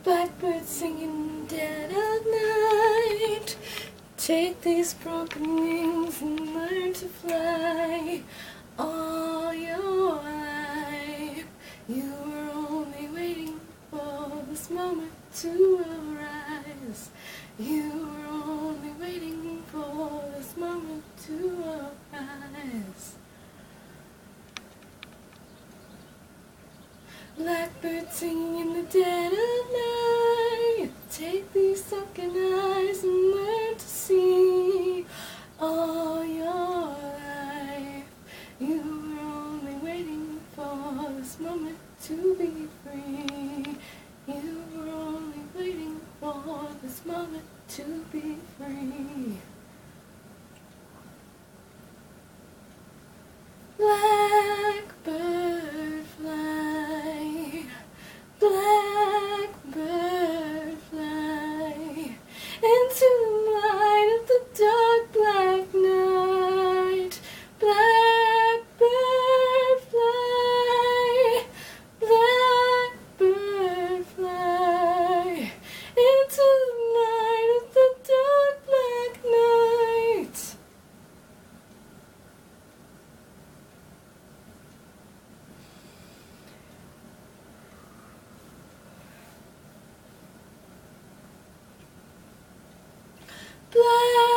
Blackbird singing dead of night. Take these broken wings and learn to fly. All your life you were only waiting for this moment to arise. You were only waiting for this moment to arise. Blackbird singing in the dead of night. Take these sunken eyes and learn to see. All your life you were only waiting for this moment to be free. You were only waiting for this moment to be free. Blackbird fly, blackbird fly, into the light of the dark black night. Blackbird fly, blackbird fly, into the light of the dark black night. Black